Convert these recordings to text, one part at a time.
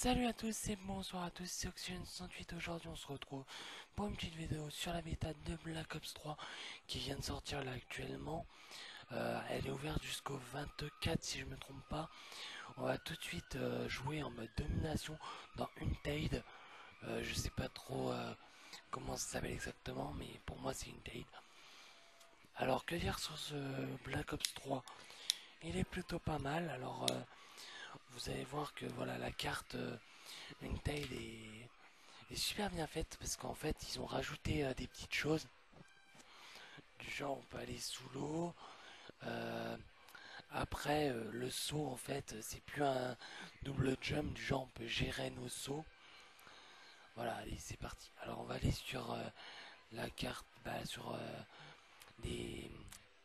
Salut à tous et bonsoir à tous, c'est Oxygène68. Aujourd'hui on se retrouve pour une petite vidéo sur la bêta de Black Ops 3 qui vient de sortir là actuellement. Elle est ouverte jusqu'au 24 si je me trompe pas. On va tout de suite jouer en mode domination dans Untaid. Je sais pas trop comment ça s'appelle exactement, mais pour moi c'est Untaid. Alors que dire sur ce Black Ops 3? Il est plutôt pas mal. Alors vous allez voir que voilà, la carte Untaid est super bien faite parce qu'en fait ils ont rajouté des petites choses du genre on peut aller sous l'eau. euh, Après le saut en fait c'est plus un double jump du genre on peut gérer nos sauts. Voilà, allez, c'est parti. Alors on va aller sur la carte, sur des,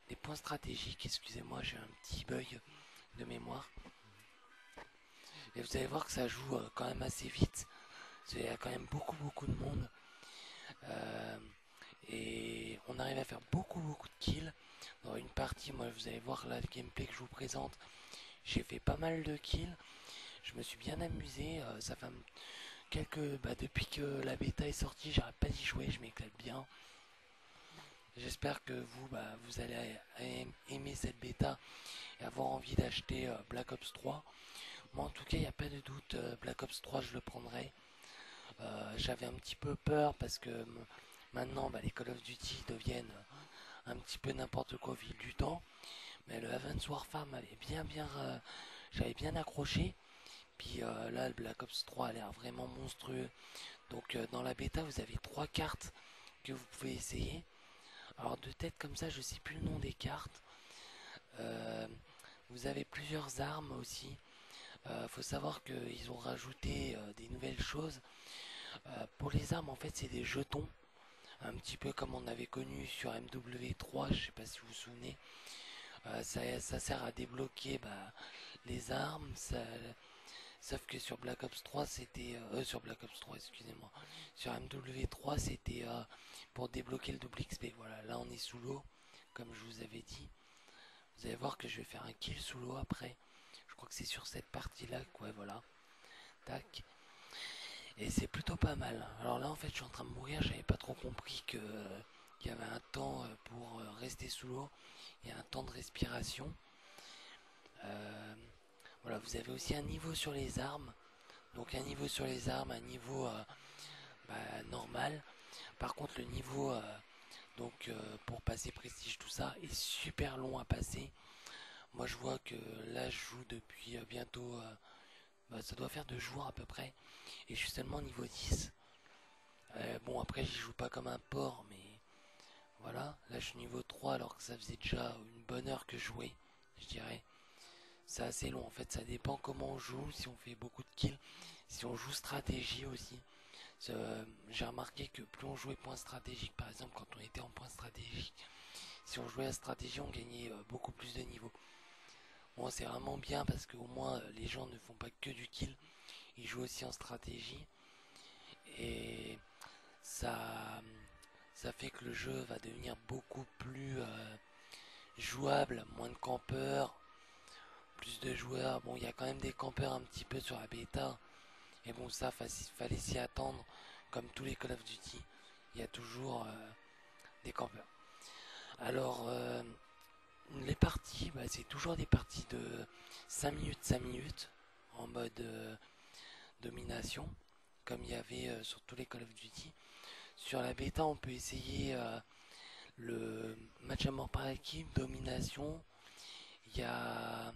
des points stratégiques. Excusez-moi, j'ai un petit bug de mémoire. Et vous allez voir que ça joue quand même assez vite. Il y a quand même beaucoup de monde. Euh, et on arrive à faire beaucoup de kills. Dans une partie, moi vous allez voir là le gameplay que je vous présente, j'ai fait pas mal de kills. Je me suis bien amusé. Ça fait depuis que la bêta est sortie, j'arrête pas d'y jouer, je m'éclate bien. J'espère que vous, vous allez aimer cette bêta et avoir envie d'acheter Black Ops 3. Moi en tout cas, il n'y a pas de doute, Black Ops 3 je le prendrai. J'avais un petit peu peur parce que maintenant les Call of Duty deviennent un petit peu n'importe quoi au fil du temps. Mais le Advanced Warfare m'avait j'avais bien accroché. Puis là, le Black Ops 3 a l'air vraiment monstrueux. Donc dans la bêta, vous avez 3 cartes que vous pouvez essayer. Alors de tête comme ça, je sais plus le nom des cartes. Euh, Vous avez plusieurs armes aussi. Faut savoir qu'ils ont rajouté des nouvelles choses. Pour les armes, en fait, c'est des jetons. Un petit peu comme on avait connu sur MW3, je sais pas si vous vous souvenez. Ça sert à débloquer les armes. Sauf que sur Black Ops 3, sur Black Ops 3, excusez-moi. Sur MW3, c'était pour débloquer le double XP. Voilà, là on est sous l'eau, comme je vous avais dit. Vous allez voir que je vais faire un kill sous l'eau après. Je crois que c'est sur cette partie-là, quoi, voilà. Tac. Et c'est plutôt pas mal. Alors là, en fait, je suis en train de mourir. J'avais pas trop compris qu'il y avait un temps pour rester sous l'eau. Il y a un temps de respiration. Euh, voilà, vous avez aussi un niveau sur les armes. Donc un niveau sur les armes, un niveau normal. Par contre, le niveau pour passer prestige, tout ça, est super long à passer. Moi, je vois que là, je joue depuis bientôt, ça doit faire 2 jours à peu près, et je suis seulement niveau 10. Bon, après, j'y joue pas comme un porc, mais voilà. Là, je suis niveau 3 alors que ça faisait déjà une bonne heure que je jouais, je dirais. C'est assez long en fait, ça dépend comment on joue, si on fait beaucoup de kills, si on joue stratégie aussi. J'ai remarqué que plus on jouait point stratégique, par exemple quand on était en point stratégique, si on jouait à stratégie on gagnait beaucoup plus de niveaux. Bon, c'est vraiment bien parce qu'au moins les gens ne font pas que du kill, ils jouent aussi en stratégie. Et ça, ça fait que le jeu va devenir beaucoup plus jouable, moins de campeurs, plus de joueurs. Bon, il y a quand même des campeurs un petit peu sur la bêta. Et bon, ça, fallait s'y attendre. Comme tous les Call of Duty, il y a toujours des campeurs. Alors, les parties, c'est toujours des parties de 5 minutes, en mode domination, comme il y avait sur tous les Call of Duty. Sur la bêta, on peut essayer le match à mort par équipe, domination. Il y a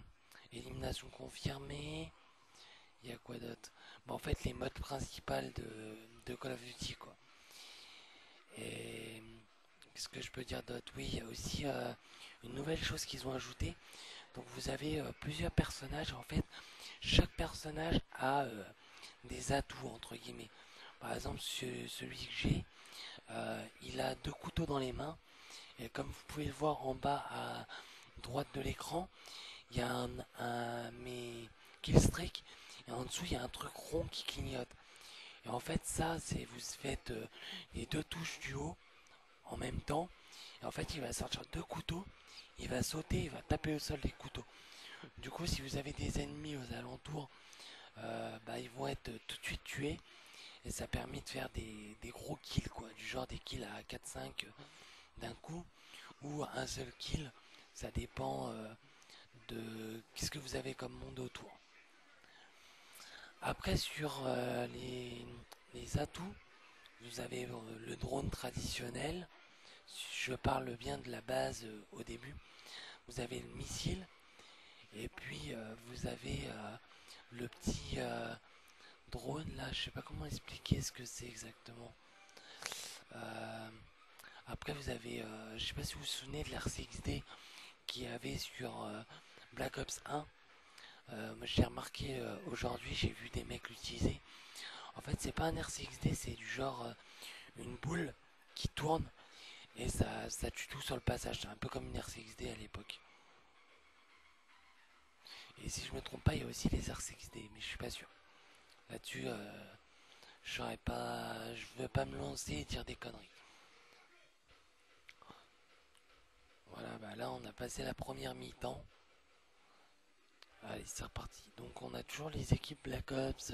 élimination confirmée. Il y a quoi d'autre? En fait, les modes principaux de Call of Duty, quoi. Et qu'est-ce que je peux dire d'autre? Oui, il y a aussi une nouvelle chose qu'ils ont ajoutée. Donc, vous avez plusieurs personnages. En fait, chaque personnage a des atouts, entre guillemets. Par exemple, celui que j'ai, il a 2 couteaux dans les mains. Et comme vous pouvez le voir en bas à droite de l'écran, il y a mes killstreak. Et en dessous, il y a un truc rond qui clignote. Et en fait, ça, c'est vous faites les 2 touches du haut en même temps. Et en fait, il va sortir 2 couteaux. Il va sauter, il va taper au sol les couteaux. Du coup, si vous avez des ennemis aux alentours, bah, ils vont être tout de suite tués. Et ça permet de faire des gros kills, quoi. Du genre des kills à 4-5 d'un coup. Ou un seul kill. Ça dépend de qu'est-ce que vous avez comme monde autour. Après, sur les atouts, vous avez le drone traditionnel. Je parle bien de la base au début. Vous avez le missile. Et puis, vous avez le petit drone là. Je sais pas comment expliquer ce que c'est exactement. Euh, Après, vous avez, je sais pas si vous vous souvenez de l'RCXD qu'il y avait sur Black Ops 1. Moi, j'ai remarqué aujourd'hui, j'ai vu des mecs l'utiliser. En fait, c'est pas un RCXD, c'est du genre une boule qui tourne et ça tue tout sur le passage. C'est un peu comme une RCXD à l'époque. Et si je me trompe pas, il y a aussi les RCXD, mais je suis pas sûr. Là-dessus, je veux pas me lancer et dire des conneries. Voilà, bah là, on a passé la première mi-temps. Allez, c'est reparti. Donc, on a toujours les équipes Black Ops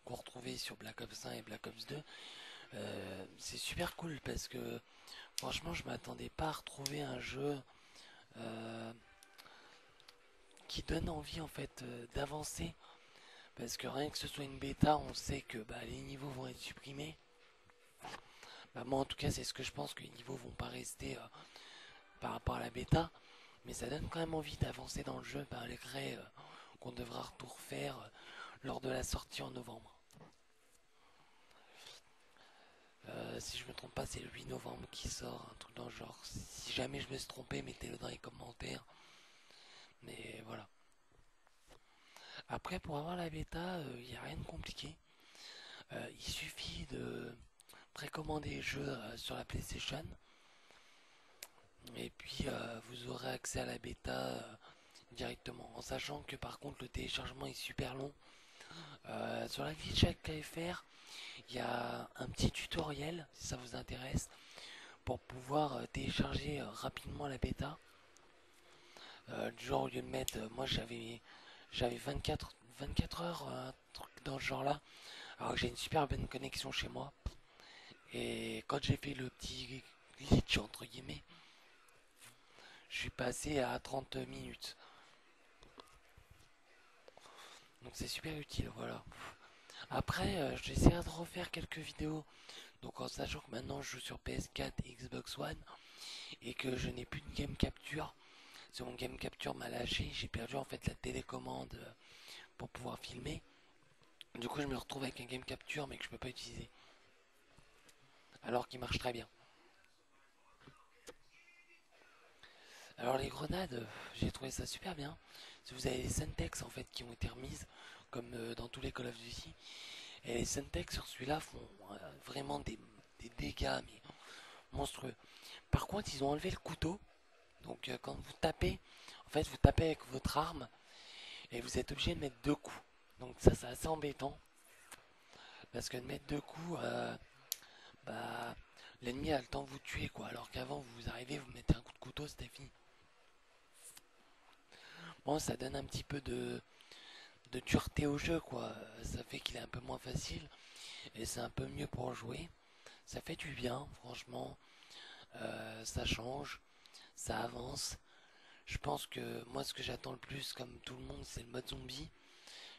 qu'on retrouvait sur Black Ops 1 et Black Ops 2. C'est super cool parce que franchement, je m'attendais pas à retrouver un jeu euh, qui donne envie en fait d'avancer. Parce que rien que ce soit une bêta, on sait que bah, les niveaux vont être supprimés. Bah, moi, en tout cas, c'est ce que je pense, que les niveaux vont pas rester par rapport à la bêta. Mais ça donne quand même envie d'avancer dans le jeu, malgré qu'on devra tout refaire lors de la sortie en novembre. Si je me trompe pas, c'est le 8 novembre qui sort, un truc dans le genre. Si jamais je me suis trompé, mettez-le dans les commentaires. Mais voilà. Après, pour avoir la bêta, il n'y a rien de compliqué. Il suffit de précommander le jeu sur la PlayStation. Et puis, vous aurez accès à la bêta directement. En sachant que par contre, le téléchargement est super long. Sur la glitchhack.fr, il y a un petit tutoriel, si ça vous intéresse, pour pouvoir télécharger rapidement la bêta. Du genre, au lieu de mettre, moi j'avais 24 heures, un truc dans ce genre là, alors que j'ai une super bonne connexion chez moi. Et quand j'ai fait le petit glitch entre guillemets, je suis passé à 30 minutes. Donc c'est super utile, voilà. Après, j'essaierai de refaire quelques vidéos. Donc en sachant que maintenant je joue sur PS4 et Xbox One et que je n'ai plus de game capture. Si mon game capture m'a lâché, j'ai perdu en fait la télécommande pour pouvoir filmer. Du coup, je me retrouve avec un game capture mais que je peux pas utiliser. Alors qu'il marche très bien. Alors les grenades, j'ai trouvé ça super bien. Si vous avez les Semtex en fait qui ont été remises, comme dans tous les Call of Duty, et les Semtex sur celui-là font vraiment des dégâts mais monstrueux. Par contre, ils ont enlevé le couteau, donc quand vous tapez, en fait vous tapez avec votre arme et vous êtes obligé de mettre deux coups. Donc ça c'est assez embêtant parce que de mettre deux coups, bah l'ennemi a le temps de vous tuer quoi. Alors qu'avant vous arrivez, vous mettez un coup de couteau, c'était fini. Bon, ça donne un petit peu de dureté au jeu quoi. Ça fait qu'il est un peu moins facile et c'est un peu mieux pour jouer. Ça fait du bien, franchement. Ça change, ça avance. Je pense que moi, ce que j'attends le plus, comme tout le monde, c'est le mode zombie.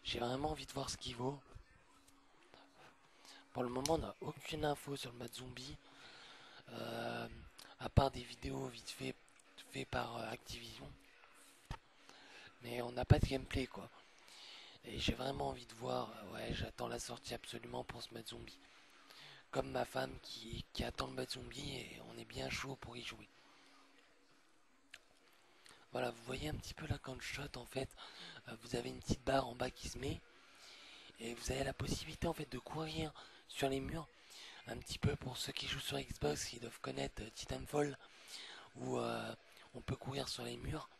J'ai vraiment envie de voir ce qu'il vaut. Pour le moment, on n'a aucune info sur le mode zombie, euh, à part des vidéos vite fait par Activision. Mais on n'a pas de gameplay, quoi. Et j'ai vraiment envie de voir. Ouais, j'attends la sortie absolument pour ce mode zombie. Comme ma femme qui attend le mode zombie et on est bien chaud pour y jouer. Voilà, vous voyez un petit peu là quand je shot en fait, vous avez une petite barre en bas qui se met et vous avez la possibilité en fait de courir sur les murs un petit peu pour ceux qui jouent sur Xbox qui doivent connaître Titanfall où on peut courir sur les murs.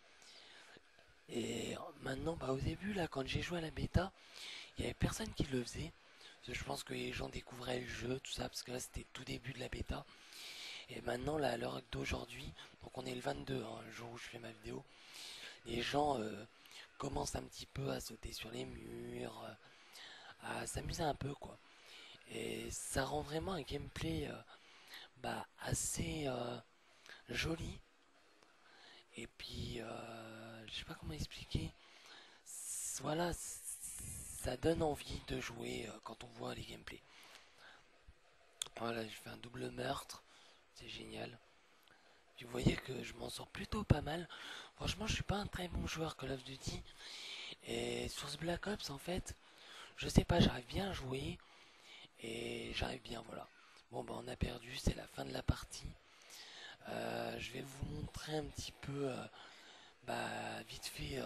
Et maintenant, bah, au début là quand j'ai joué à la bêta, il y avait personne qui le faisait. Parce que je pense que les gens découvraient le jeu, tout ça, parce que là c'était tout début de la bêta. Et maintenant là à l'heure d'aujourd'hui, donc on est le 22, hein, le jour où je fais ma vidéo, les gens commencent un petit peu à sauter sur les murs, à s'amuser un peu quoi. Et ça rend vraiment un gameplay assez joli. Et puis, je sais pas comment expliquer. Voilà, ça donne envie de jouer quand on voit les gameplays. Voilà, je fais un double meurtre, c'est génial. Puis vous voyez que je m'en sors plutôt pas mal. Franchement, je suis pas un très bon joueur Call of Duty. Et sur ce Black Ops, en fait, je sais pas, j'arrive bien à jouer. Et j'arrive bien, voilà. Bon, bah, on a perdu, c'est la fin de la partie. Je vais vous montrer un petit peu, vite fait,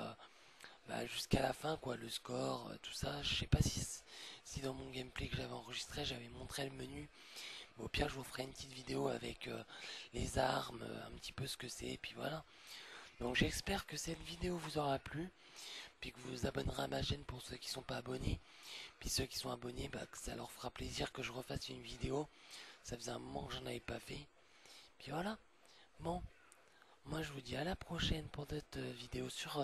jusqu'à la fin, quoi, le score, tout ça. Je sais pas si dans mon gameplay que j'avais enregistré, j'avais montré le menu. Mais au pire, je vous ferai une petite vidéo avec les armes, un petit peu ce que c'est, et puis voilà. Donc j'espère que cette vidéo vous aura plu, puis que vous vous abonnerez à ma chaîne pour ceux qui sont pas abonnés. Puis ceux qui sont abonnés, que ça leur fera plaisir que je refasse une vidéo. Ça faisait un moment que j'en avais pas fait. Puis voilà. Bon, moi je vous dis à la prochaine pour d'autres vidéos sur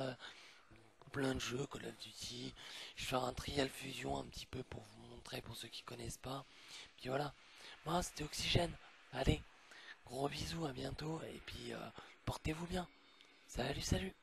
plein de jeux, Call of Duty. Je vais faire un Trial Fusion un petit peu pour vous montrer pour ceux qui connaissent pas. Puis voilà. Moi c'était Oxygène. Allez, gros bisous, à bientôt. Et puis portez-vous bien. Salut, salut.